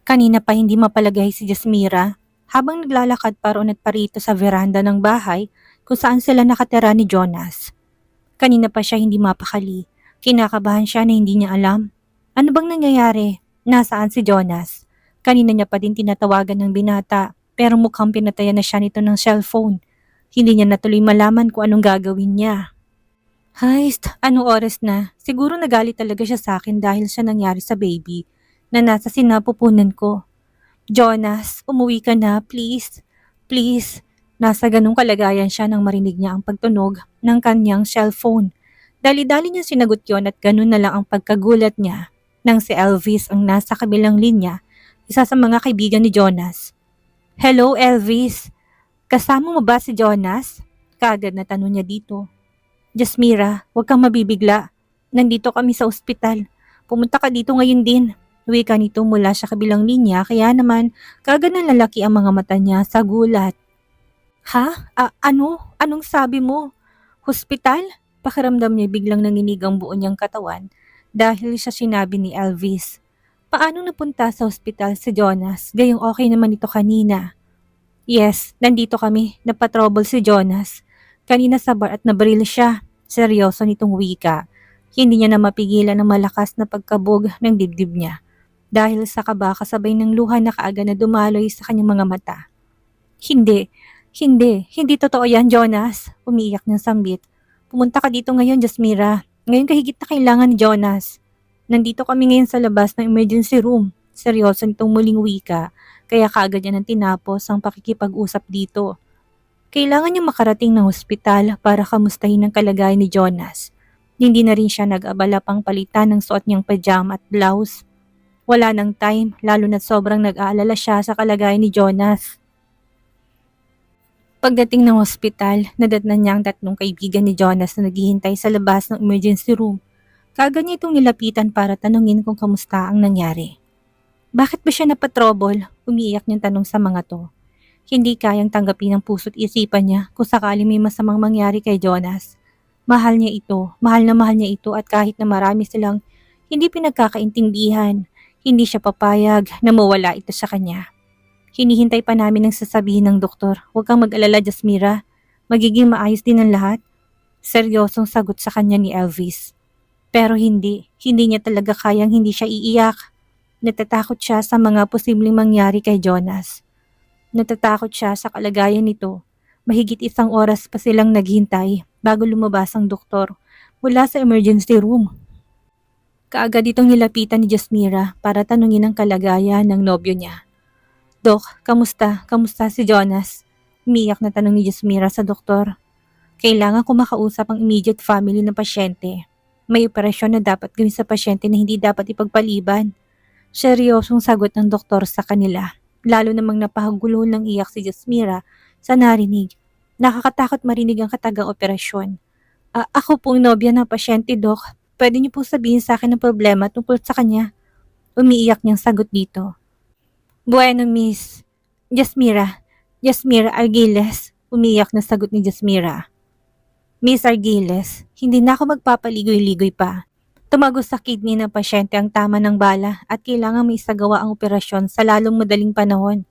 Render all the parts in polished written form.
Kanina pa hindi mapalagay si Jasmira habang naglalakad paroon at parito sa veranda ng bahay kung saan sila nakatira ni Jonas. Kanina pa siya hindi mapakali. Kinakabahan siya na hindi niya alam. Ano bang nangyayari? Nasaan si Jonas? Kanina niya pa din tinatawagan ng binata pero mukhang pinatayan na siya nito ng cellphone. Hindi niya natuloy malaman kung anong gagawin niya. Heist, anong oras na? Siguro nagalit talaga siya sa akin dahil siya nangyari sa baby na nasa sinapupunan ko. Jonas, umuwi ka na, please. Please. Nasa ganung kalagayan siya nang marinig niya ang pagtunog ng kanyang cellphone. Dali-dali niya sinagot yon at ganun na lang ang pagkagulat niya nang si Elvis ang nasa kabilang linya, isa sa mga kaibigan ni Jonas. Hello, Elvis. Kasama mo ba si Jonas? Kaagad na tanong niya dito. Jasmira, huwag kang mabibigla. Nandito kami sa ospital. Pumunta ka dito ngayon din. Wika nito mula sa kabilang linya kaya naman kaagad na lalaki ang mga mata niya sa gulat. Ha? Ano? Anong sabi mo? Hospital? Pakiramdam niya biglang nanginig ang buo niyang katawan dahil sa sinabi ni Elvis. Paano napunta sa ospital si Jonas? Gayong okay naman ito kanina. Yes, nandito kami. Napatrouble si Jonas. Kanina sa bar at nabaril siya. Seryoso nitong wika. Hindi niya na mapigilan ang malakas na pagkabog ng dibdib niya. Dahil sa kaba kasabay ng luha na kaagad na dumaloy sa kanyang mga mata. Hindi totoo yan, Jonas. Umiiyak ng sambit. Pumunta ka dito ngayon, Jasmira. Ngayon kahigit na kailangan ni Jonas. Nandito kami ngayon sa labas ng emergency room. Seryoso nitong muling wika, kaya kaagad niya nang tinapos ang pakikipag-usap dito. Kailangan niya makarating ng ospital para kamustahin ang kalagayan ni Jonas. Hindi na rin siya nag-abala pang palitan ng suot niyang pajama at blouse. Wala nang time, lalo na sobrang nag-aalala siya sa kalagayan ni Jonas. Pagdating ng ospital, nadatnan niya ang tatlong kaibigan ni Jonas na naghihintay sa labas ng emergency room. Kaagad niya itong nilapitan para tanungin kung kamusta ang nangyari. Bakit ba siya napatrouble? Umiiyak niyang tanong sa mga to. Hindi kayang tanggapin ng puso't isipan niya kung sakali may masamang mangyari kay Jonas. Mahal niya ito, mahal niya ito at kahit na marami silang hindi pinagkakaintindihan, hindi siya papayag na mawala ito sa kanya. Hinihintay pa namin ang sasabihin ng doktor. Huwag kang mag-alala, Jasmira. Magiging maayos din ang lahat. Seryosong sagot sa kanya ni Elvis. Pero hindi niya talaga kayang hindi siya iiyak. Natatakot siya sa mga posibleng mangyari kay Jonas. Natatakot siya sa kalagayan nito. Mahigit 1 oras pa silang naghintay bago lumabas ang doktor mula sa emergency room. Kaagad itong nilapitan ni Jasmira para tanungin ang kalagayan ng nobyo niya. Dok, kamusta? Kamusta si Jonas? Umiyak na tanong ni Jasmira sa doktor. Kailangan ko makausap ang immediate family ng pasyente. May operasyon na dapat gawin sa pasyente na hindi dapat ipagpaliban. Seryosong sagot ng doktor sa kanila. Lalo namang napahagulo ng iyak si Jasmira sa narinig. Nakakatakot marinig ang katagang operasyon. Ako pong nobya ng pasyente, Dok. Pwede niyo po sabihin sa akin ang problema tungkol sa kanya. Umiiyak niyang sagot dito. Bueno, Miss. Jasmira Argiles. Umiiyak na sagot ni Jasmira. Miss Argiles, hindi na ako magpapaligoy-ligoy pa. Tumagos sa kidney ng pasyente ang tama ng bala at kailangan may isagawa ang operasyon sa lalong madaling panahon.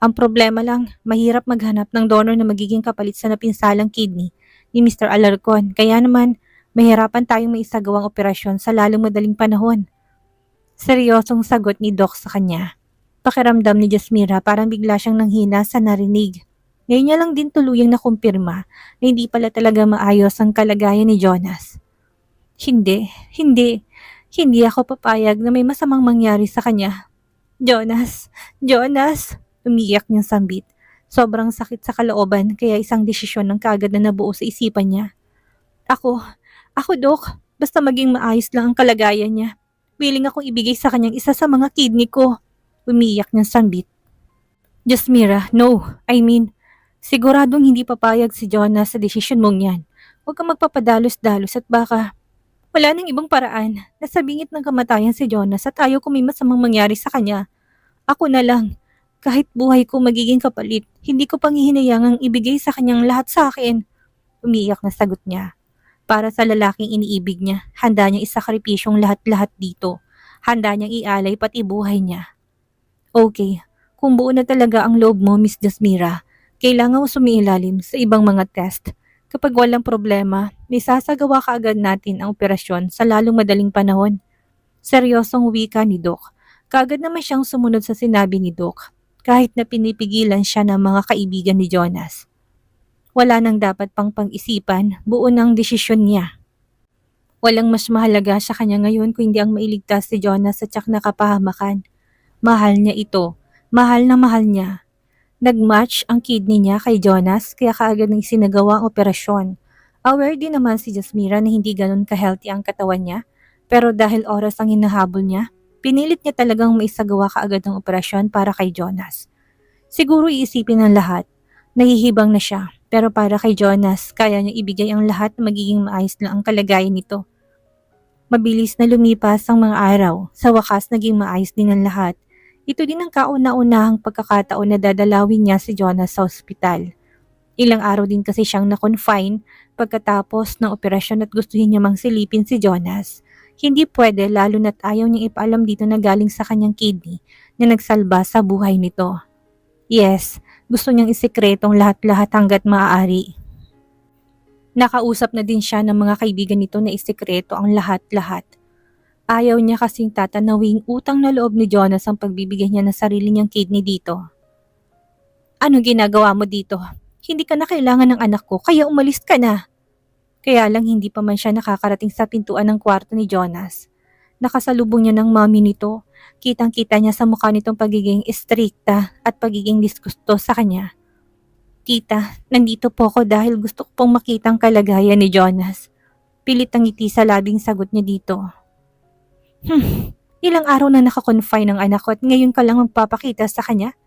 Ang problema lang, mahirap maghanap ng donor na magiging kapalit sa napinsalang kidney ni Mr. Alarcon. Kaya naman, mahirapan tayong may isagawang operasyon sa lalong madaling panahon. Seryosong sagot ni Doc sa kanya. Pakiramdam ni Jasmira parang bigla siyang nanghina sa narinig. Ngayon niya lang din tuluyang nakumpirma na hindi pala talaga maayos ang kalagayan ni Jonas. Hindi ako papayag na may masamang mangyari sa kanya. Jonas, umiiyak niyang sambit. Sobrang sakit sa kalooban kaya isang desisyon ng kaagad na nabuo sa isipan niya. Ako, Dok, basta maging maayos lang ang kalagayan niya. Willing akong ibigay sa kanyang isa sa mga kidney ko. Umiiyak niyang sambit. Jasmira, no, siguradong hindi papayag si Jonas sa desisyon mong yan. Huwag kang magpapadalos-dalos at baka wala nang ibang paraan. Nasa bingit ng kamatayan si Jonas at ayaw ko may masamang mangyari sa kanya. Ako na lang. Kahit buhay ko magiging kapalit, hindi ko panghihinayangang ibigay sa kanyang lahat sa akin. Umiiyak na sagot niya. Para sa lalaking iniibig niya, handa niyang isakripisyong lahat-lahat dito. Handa niyang ialay pati buhay niya. Okay, kung buo na talaga ang loob mo, Miss Jasmira, kailangan mo sumiilalim sa ibang mga test. Kapag walang problema, may sasagawa ka agad natin ang operasyon sa lalong madaling panahon. Seryosong wika ni Doc. Kaagad naman siyang sumunod sa sinabi ni Doc, kahit na pinipigilan siya ng mga kaibigan ni Jonas. Wala nang dapat pang pang-isipan, buo ng desisyon niya. Walang mas mahalaga sa kanya ngayon kundi ang mailigtas si Jonas sa tiyak na kapahamakan. Mahal niya ito. Mahal na mahal niya. Nag-match ang kidney niya kay Jonas kaya kaagad nang isinagawa ang operasyon. Aware din naman si Jasmira na hindi ganun ka-healthy ang katawan niya, pero dahil oras ang hinahabol niya, pinilit niya talagang maisagawa kaagad ang operasyon para kay Jonas. Siguro iisipin ng lahat, nahihibang na siya, pero para kay Jonas, kaya niyang ibigay ang lahat na magiging maayos lang ang kalagayan nito. Mabilis na lumipas ang mga araw, sa wakas naging maayos din ang lahat. Ito din ang kauna-unahang pagkakataon na dadalawin niya si Jonas sa ospital. Ilang araw din kasi siyang na-confine pagkatapos ng operasyon at gustuhin niya mang silipin si Jonas. Hindi pwede lalo na't ayaw niyang ipaalam dito na galing sa kanyang kidney na nagsalba sa buhay nito. Yes, gusto niyang isekretong lahat-lahat hanggat maaari. Nakausap na din siya ng mga kaibigan nito na isekreto ang lahat-lahat. Ayaw niya kasing tatanawing utang na loob ni Jonas ang pagbibigay niya ng sarili niyang kidney dito. Ano ginagawa mo dito? Hindi ka na kailangan ng anak ko kaya umalis ka na. Kaya lang hindi pa man siya nakakarating sa pintuan ng kwarto ni Jonas. Nakasalubong niya ng mami nito. Kitang-kita niya sa mukha nitong pagiging istrikta at pagiging diskusto sa kanya. Tita, nandito po ako dahil gusto ko pong makita ang kalagayan ni Jonas. Pilit ang ngiti sa labing sagot niya dito. Ilang araw na nakakonfine ang anak ko at ngayon ka lang magpapakita sa kanya?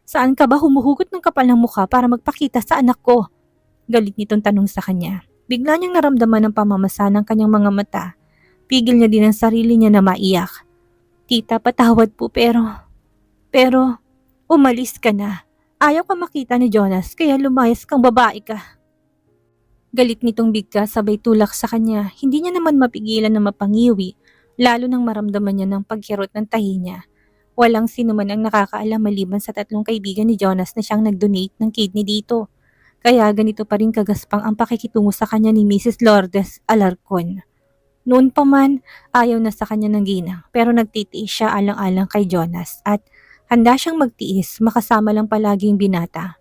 Saan ka ba humuhugot ng kapal ng mukha para magpakita sa anak ko? Galit nitong tanong sa kanya. Bigla niyang naramdaman ang pamamasa ng kanyang mga mata. Pigil niya din ang sarili niya na maiyak. Tita, patawad po pero, umalis ka na. Ayaw ka makita ni Jonas kaya lumayas kang babae ka. Galit nitong bigkas sabay tulak sa kanya. Hindi niya naman mapigilan na mapangiwi, lalo nang maramdaman niya ng pagkirot ng tahi niya. Walang sino man ang nakakaalam maliban sa 3 kaibigan ni Jonas na siyang nag-donate ng kidney dito. Kaya ganito pa rin kagaspang ang pakikitungo sa kanya ni Mrs. Lourdes Alarcon. Noon pa man, ayaw na sa kanya ng ginang pero nagtitiis siya alang-alang kay Jonas at handa siyang magtiis makasama lang palaging binata.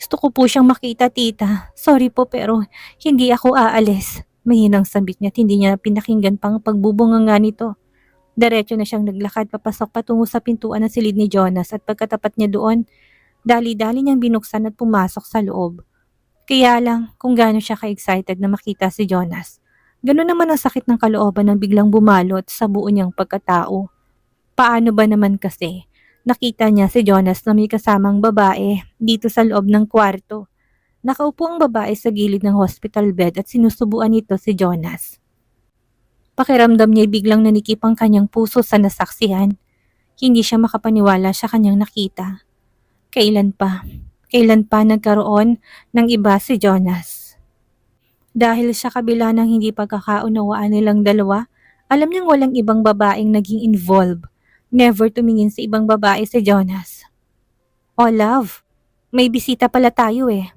Gusto ko po siyang makita, tita. Sorry po pero hindi ako aalis. Mahinang sambit niya at hindi niya pinakinggan pang pagbubunganga nito. Diretso na siyang naglakad papasok patungo sa pintuan ng silid ni Jonas at pagkatapat niya doon, dali-dali niyang binuksan at pumasok sa loob. Kaya lang kung gaano siya ka-excited na makita si Jonas. Ganun naman ang sakit ng kalooban ng biglang bumalot sa buo niyang pagkatao. Paano ba naman kasi? Nakita niya si Jonas na may kasamang babae dito sa loob ng kwarto. Nakaupo ang babae sa gilid ng hospital bed at sinusubuan nito si Jonas. Pakiramdam niya biglang nanikip ang kanyang puso sa nasaksihan. Hindi siya makapaniwala sa kanyang nakita. Kailan pa nagkaroon ng iba si Jonas? Dahil sa kabila ng hindi pagkakaunawaan nilang dalawa, alam niyang walang ibang babaeng naging involved. Never tumingin sa ibang babae si Jonas. Oh love, may bisita pala tayo eh.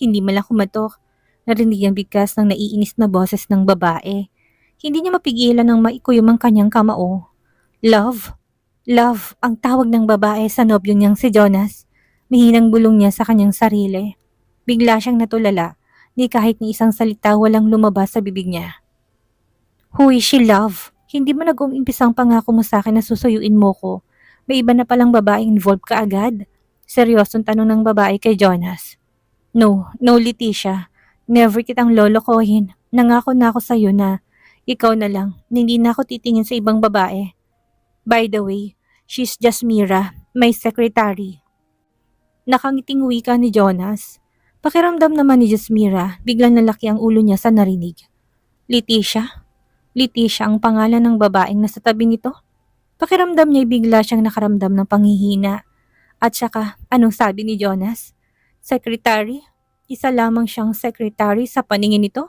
Hindi man lang kumatok. Narinig ang bigkas ng naiinis na boses ng babae. Hindi niya mapigilan ng maikuyom ang kanyang kamao. Love? Love, ang tawag ng babae sa nobyo niyang si Jonas. Mihinang bulong niya sa kanyang sarili. Bigla siyang natulala, ni kahit ni isang salita walang lumabas sa bibig niya. Who is she, love? Hindi mo nag-umimpisang pangako mo sa akin na susuyuin mo ko. May iba na palang babae involved ka agad. Seryosong tanong ng babae kay Jonas. No, Leticia. Never kitang lolokohin. Nangako na ako sa'yo na ikaw na lang. Hindi na ako titingin sa ibang babae. By the way, she's Jasmira, my secretary. Nakangiting wika ni Jonas. Pakiramdam naman ni Jasmira, biglang nalaki ang ulo niya sa narinig. Leticia? Leticia ang pangalan ng babaeng nasa tabi nito? Pakiramdam niya bigla siyang nakaramdam ng panghihina. At saka, anong sabi ni Jonas? Secretary? Isa lamang siyang secretary sa paningin nito?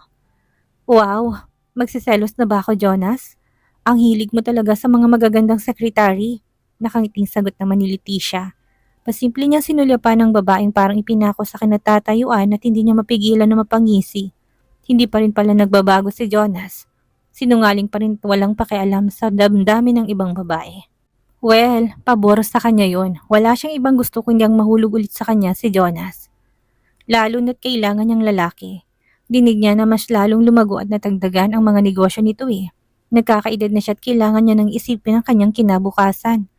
Wow, magsiselos na ba ako, Jonas? Ang hilig mo talaga sa mga magagandang secretary. Nakangiting sagot naman ni Leticia. Pasimple niyang sinulyapan ng babaeng parang ipinako sa kinatatayuan at hindi niya mapigilan na mapangisi. Hindi pa rin pala nagbabago si Jonas. Sinungaling pa rin at walang pakialam sa damdamin ng ibang babae. Well, pabor sa kanya yon. Wala siyang ibang gusto kundi ang mahulog ulit sa kanya si Jonas. Lalo na't kailangan niyang lalaki. Dinig niya na mas lalong lumago at natagdagan ang mga negosyo nito eh. Nagkakaedad na siya at kailangan niya nang isipin ang kanyang kinabukasan.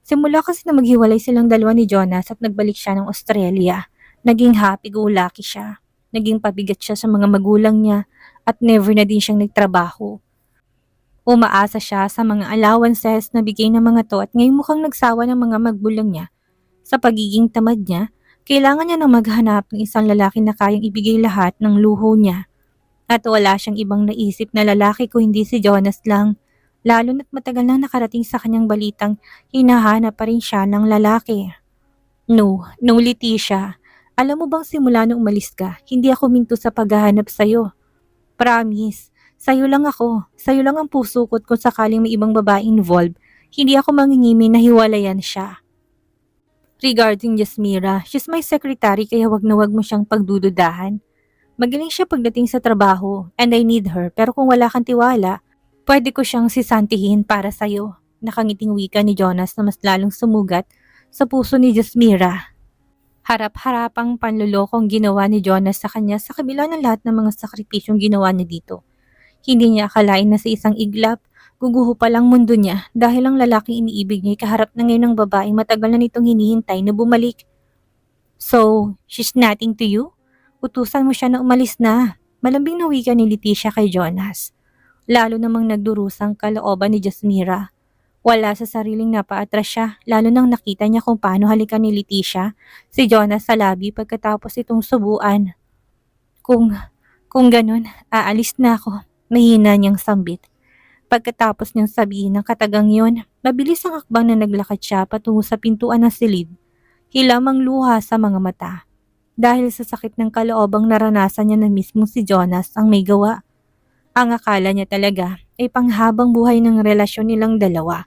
Simula kasi na maghiwalay silang dalawa ni Jonas at nagbalik siya ng Australia. Naging happy-go-lucky siya. Naging pabigat siya sa mga magulang niya at never na din siyang nagtrabaho. Umaasa siya sa mga allowances na bigay ng mga to at ngayon mukhang nagsawa ng mga magulang niya. Sa pagiging tamad niya, kailangan niya na maghanap ng isang lalaki na kayang ibigay lahat ng luho niya. At wala siyang ibang naisip na lalaki kung hindi si Jonas lang. Lalo na't matagal nang nakarating sa kanyang balitang hinahanap pa rin siya ng lalaki. No, Leticia. Alam mo bang simula nung umalis ka, hindi ako minto sa paghahanap sa'yo. Promise, sa'yo lang ako. Sa'yo lang ang puso ko't kung sakaling may ibang babae involved, hindi ako mangingimi na hiwalayan siya. Regarding Jasmira, she's my secretary kaya wag na wag mo siyang pagdududahan. Magaling siya pagdating sa trabaho and I need her pero kung wala kang tiwala, pwede ko siyang sisantihin para sa'yo. Nakangiting wika ni Jonas na mas lalong sumugat sa puso ni Jasmira. Harap-harapang panlulokong ginawa ni Jonas sa kanya sa kabila ng lahat ng mga sakripisyong ginawa niya dito. Hindi niya akalain na sa isang iglap, guguho pa lang mundo niya dahil ang lalaking iniibig niya ay kaharap na ngayon ng babaeng matagal na nitong hinihintay na bumalik. So, she's nothing to you? Utusan mo siya na umalis na. Malambing na wika ni Leticia kay Jonas. Lalo namang nagdurusang kalooban ni Jasmira. Wala sa sariling napaatras siya, lalo nang nakita niya kung paano halikan ni Leticia si Jonas sa labi pagkatapos itong subuan. Kung ganun, aalis na ako, mahina niyang sambit. Pagkatapos niyang sabihin ng katagang yon, mabilis ang hakbang na naglakad siya patungo sa pintuan ng silid. Hilamang luha sa mga mata. Dahil sa sakit ng kaloobang naranasan niya na mismo si Jonas ang may gawa. Ang akala niya talaga ay panghabang buhay ng relasyon nilang dalawa.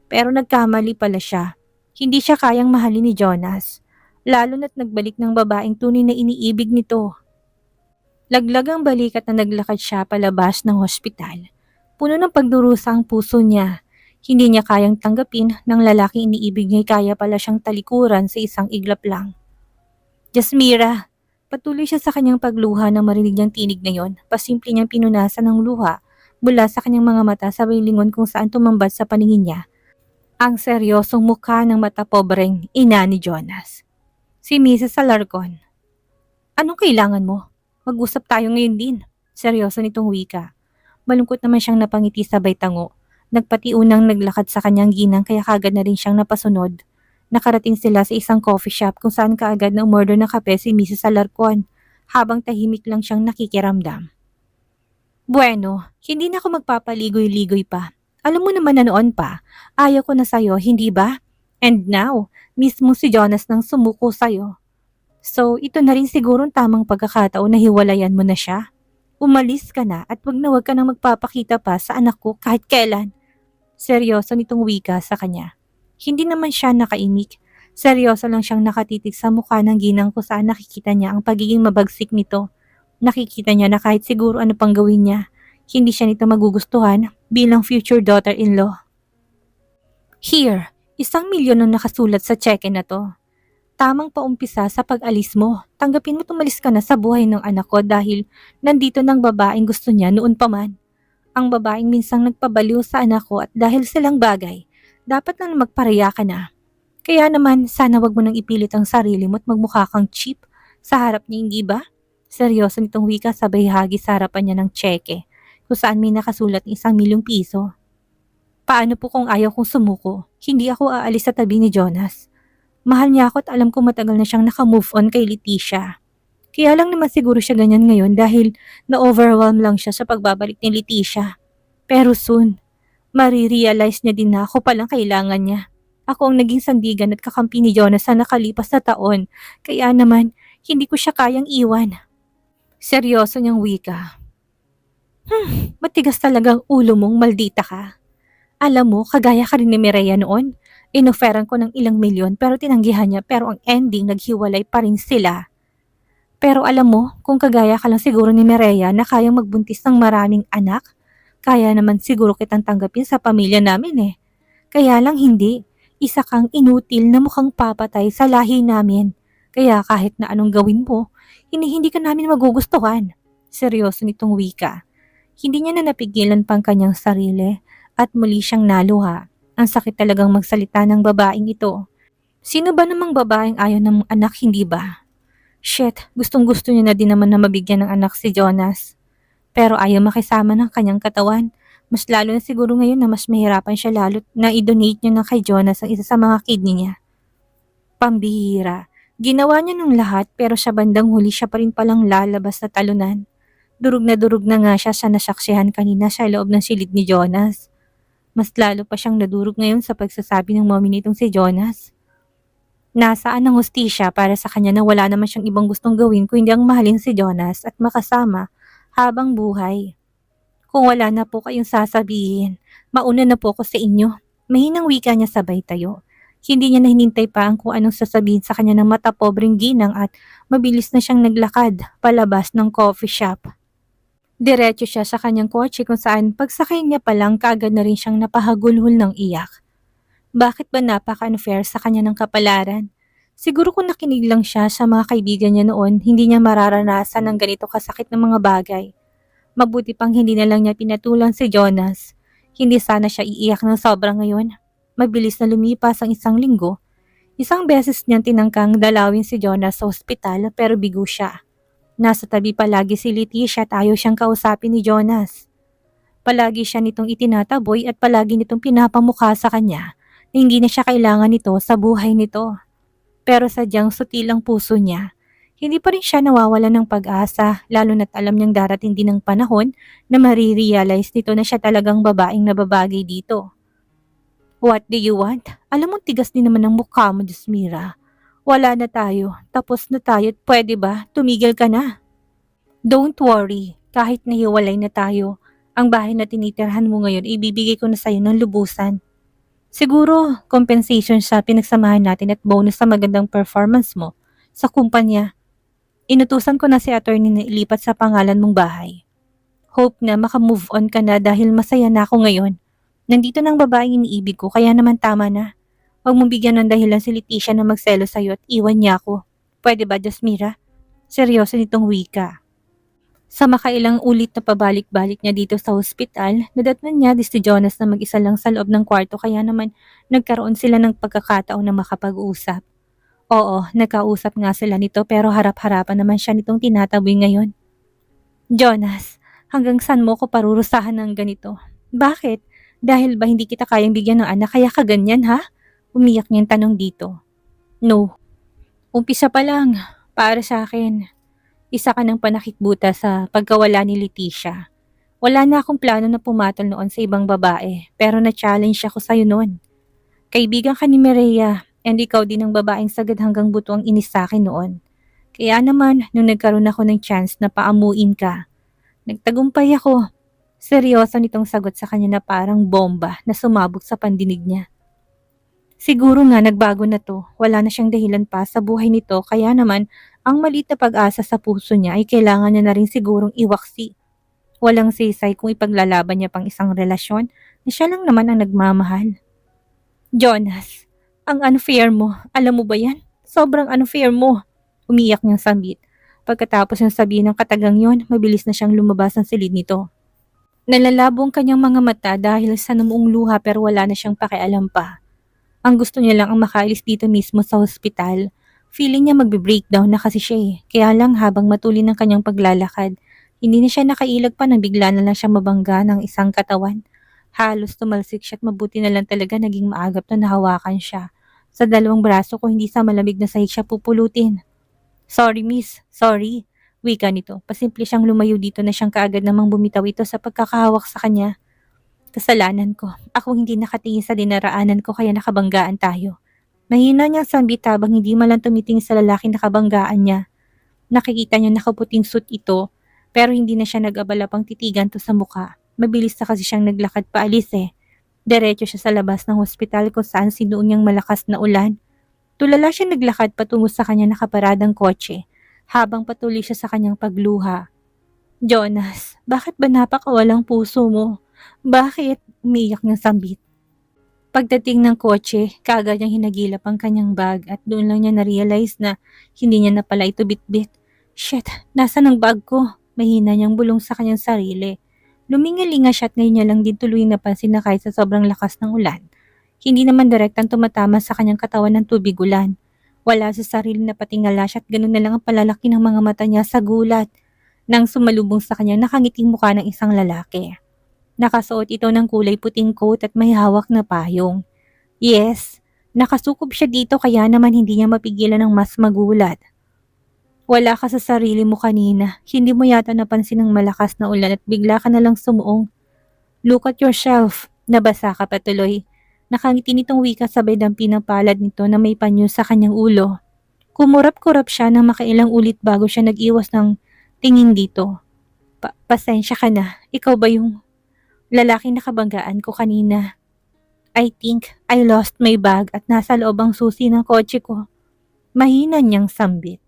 Pero nagkamali pala siya. Hindi siya kayang mahalin ni Jonas. Lalo na't nagbalik ng babaeng tunay na iniibig nito. Laglag ang balikat na naglakad siya palabas ng hospital. Puno ng pagdurusa ang puso niya. Hindi niya kayang tanggapin ng lalaking iniibig niya kaya pala siyang talikuran sa isang iglap lang. Jasmira, patuloy siya sa kanyang pagluha nang marinig niyang tinig na yon. Pasimple niyang pinunasan ng luha mula sa kanyang mga mata sabay lingon kung saan tumambad sa paningin niya ang seryosong mukha ng matapobreng ina ni Jonas. Si Mrs. Alarcon. Anong kailangan mo? Mag-usap tayo ngayon din. Seryoso nitong wika. Malungkot naman siyang napangiti sabay tango. Nagpatiunang naglakad sa kanyang ginang kaya kagad na rin siyang napasunod. Nakarating sila sa isang coffee shop kung saan kaagad na umorder ng kape si Mrs. Alarcon habang tahimik lang siyang nakikiramdam. Bueno, hindi na ako magpapaligoy-ligoy pa. Alam mo naman na noon pa, ayaw ko na sa'yo, hindi ba? And now, mismo si Jonas nang sumuko sa'yo. So, ito na rin sigurong tamang pagkakataon na hiwalayan mo na siya. Umalis ka na at wag ka nang magpapakita pa sa anak ko kahit kailan. Seryoso nitong wika sa kanya. Hindi naman siya nakaimik. Seryoso lang siyang nakatitig sa mukha ng ginang kung saan nakikita niya ang pagiging mabagsik nito. Nakikita niya na kahit siguro ano pang gawin niya, hindi siya nito magugustuhan bilang future daughter-in-law. Here, 1,000,000 ang nakasulat sa cheque na to. Tamang paumpisa sa pag-alis mo. Tanggapin mo tumalis ka na sa buhay ng anak ko dahil nandito ng babaeng gusto niya noon pa man. Ang babaeng minsang nagpabaliw sa anak ko at dahil silang bagay, dapat na magpareya ka na. Kaya naman, sana wag mo nang ipilit ang sarili mo at magmukha kang cheap sa harap niya, hindi ba? Seryoso nitong wika sabay hagi sa harapan niya ng cheque, kung saan may nakasulat ng 1,000,000 piso. Paano po kung ayaw kong sumuko? Hindi ako aalis sa tabi ni Jonas. Mahal niya ako at alam ko matagal na siyang naka-move on kay Leticia. Kaya lang naman siguro siya ganyan ngayon dahil na-overwhelm lang siya sa pagbabalik ni Leticia. Pero soon, marirealize niya din na ako palang kailangan niya. Ako ang naging sandigan at kakampi ni Jonas sa nakalipas na taon. Kaya naman, hindi ko siya kayang iwan. Seryoso niyang wika. Matigas talagang ulo mong maldita ka. Alam mo, kagaya ka rin ni Mireya noon. Inoferan ko ng ilang milyon pero tinanggihan niya pero ang ending naghiwalay pa rin sila. Pero alam mo, kung kagaya ka lang siguro ni Mireya na kayang magbuntis ng maraming anak, kaya naman siguro kitang tanggapin sa pamilya namin eh. Kaya lang hindi. Isa kang inutil na mukhang papatay sa lahi namin. Kaya kahit na anong gawin mo, hindi ka namin magugustuhan. Seryoso nitong wika. Hindi niya na napigilan pang kanyang sarili at muli siyang naluha. Ang sakit talagang magsalita ng babaeng ito. Sino ba namang babaeng ayaw ng anak, hindi ba? Shit, gustong gusto niya na din naman na mabigyan ng anak si Jonas. Pero ayaw makisama ng kanyang katawan. Mas lalo na siguro ngayon na mas mahirapan siya lalo na i-donate niya na kay Jonas ang isa sa mga kidney niya. Pambihira. Ginawa niya ng lahat pero sa bandang huli siya pa rin palang lalabas na talunan. Durug na nga siya sa nasaksihan kanina sa loob ng silid ni Jonas. Mas lalo pa siyang nadurog ngayon sa pagsasabi ng mommy nitong si Jonas. Nasaan ang hustisya para sa kanya na wala naman siyang ibang gustong gawin kundi ang mahalin si Jonas at makasama habang buhay. Kung wala na po kayong sasabihin, mauna na po ako sa inyo. Mahinang wika niya sabay tayo. Hindi niya na hinintay pa ang kung anong sasabihin sa kanya ng mata pobreng ginang at mabilis na siyang naglakad palabas ng coffee shop. Diretso siya sa kanyang kotse kung saan pagsakay niya pa lang kaagad na rin siyang napahagulhol ng iyak. Bakit ba napaka-unfair sa kanya ng kapalaran? Siguro kung nakinig lang siya sa mga kaibigan niya noon, hindi niya mararanasan ng ganito kasakit ng mga bagay. Mabuti pang hindi na lang niya pinatulan si Jonas. Hindi sana siya iiyak ng sobra ngayon. Mabilis na lumipas ang isang linggo. Isang beses niyang tinangkang dalawin si Jonas sa ospital pero bigo siya. Nasa tabi palagi si Leticia at ayaw siyang kausapin ni Jonas. Palagi siya nitong itinataboy at palagi nitong pinapamukha sa kanya na hindi na siya kailangan nito sa buhay nito. Pero sadyang sutil ang puso niya. Hindi pa rin siya nawawala ng pag-asa, lalo na't alam niyang darating din ang panahon na marirealize nito na siya talagang babaeng nababagay dito. What do you want? Alam mo tigas din naman ng mukha mo, Jasmira. Wala na tayo, tapos na tayo at pwede ba, tumigil ka na. Don't worry, kahit nahiwalay na tayo, ang bahay na tinitirhan mo ngayon ibibigay ko na sa'yo ng lubusan. Siguro, compensation sa pinagsamahan natin at bonus sa magandang performance mo sa kumpanya. Inutusan ko na si attorney na ilipat sa pangalan mong bahay. Hope na makamove on ka na dahil masaya na ako ngayon. Nandito ng babaeng iniibig ko kaya naman tama na. Huwag mong bigyan ng dahilan si Leticia na magselo sa'yo at iwan niya ako. Pwede ba, Jasmira? Seryoso nitong wika. Sa makailang ulit na pabalik-balik niya dito sa hospital, nadatnan niya si Jonas na mag-isa lang sa loob ng kwarto kaya naman nagkaroon sila ng pagkakataon na makapag-usap. Oo, nagkausap nga sila nito pero harap-harapan naman siya nitong tinataboy ngayon. Jonas, hanggang saan mo ko parurusahan ng ganito? Bakit? Dahil ba hindi kita kayang bigyan ng anak kaya ka ganyan ha? Umiyak niyang tanong dito. No. Umpisa pa lang, para sa akin. Isa ka ng panakitbuta sa pagkawala ni Leticia. Wala na akong plano na pumatol noon sa ibang babae pero na-challenge ako sa'yo noon. Kaibigan ka ni Mireya and ikaw din ang babaeng sagad hanggang buto ang inis sa akin noon. Kaya naman, nung nagkaroon ako ng chance na paamuin ka, nagtagumpay ako. Seryoso nitong sagot sa kanya na parang bomba na sumabog sa pandinig niya. Siguro nga nagbago na to, wala na siyang dahilan pa sa buhay nito kaya naman ang maliit na pag-asa sa puso niya ay kailangan niya na rin sigurong iwaksi. Walang sisay kung ipaglalaban niya pang isang relasyon na siya lang naman ang nagmamahal. Jonas, ang unfair mo, alam mo ba yan? Sobrang unfair mo. Umiyak niyang sambit. Pagkatapos ng sabihin ng katagang yon, mabilis na siyang lumabas ang silid nito. Nalalabo ang kanyang mga mata dahil sa namuong luha pero wala na siyang pakialam pa. Ang gusto niya lang ang makaalis dito mismo sa hospital. Feeling niya magbe-breakdown na kasi siya eh. Kaya lang habang matuloy ng kanyang paglalakad, hindi na siya nakailag pa nang bigla na lang siya mabangga ng isang katawan. Halos tumalsik siya at mabuti na lang talaga naging maagap na nahawakan siya. Sa dalawang braso ko hindi sa malamig na sahig siya pupulutin. Sorry miss, sorry. Wika nito, pasimple siyang lumayo dito na siyang kaagad namang bumitaw ito sa pagkakahawak sa kanya. Kasalanan ko. Ako hindi nakatingin sa dinaraanan ko kaya nakabanggaan tayo. Mahina niyang sambit habang hindi malang tumitingin sa lalaking nakabanggaan niya. Nakikita niya nakaputing suit ito pero hindi na siya nag-abala pang titigan to sa mukha. Mabilis na kasi siyang naglakad paalis eh. Diretso siya sa labas ng hospital kung saan sinuon niyang malakas na ulan. Tulala siya naglakad patungo sa kanya nakaparadang kotse habang patuloy siya sa kanyang pagluha. Jonas, bakit ba napakawalang puso mo? Bakit? Umiiyak ng sambit. Pagdating ng kotse, kaagad niyang hinagilap ang kanyang bag at doon lang niya na-realize na hindi niya na pala ito bitbit. Shit, nasa ng bag ko? Mahina niyang bulong sa kanyang sarili. Lumingalinga siya at ngayon niya lang din tuloy napansin na kahit sa sobrang lakas ng ulan, hindi naman direktang tumatama sa kanyang katawan ng tubig ulan. Wala sa sarili na patingala siya at ganun na lang ang palalaki ng mga mata niya sa gulat nang sumalubong sa kanya nakangiting mukha ng isang lalaki. Nakasuot ito ng kulay puting coat at may hawak na payong. Yes, nakasukob siya dito kaya naman hindi niya mapigilan ng mas magulat. Wala ka sa sarili mo kanina, hindi mo yata napansin ang malakas na ulan at bigla ka na lang sumuong. Look at yourself, nabasa ka patuloy. Nakangiti nitong wika sabay dampi ng palad nito na may panyo sa kanyang ulo. Kumurap-kurap siya ng makailang ulit bago siya nag-iwas ng tingin dito. Pasensya ka na, ikaw ba yung lalaking nakabanggaan ko kanina? I think I lost my bag at nasa loob ang susi ng kotse ko. Mahina niyang sambit.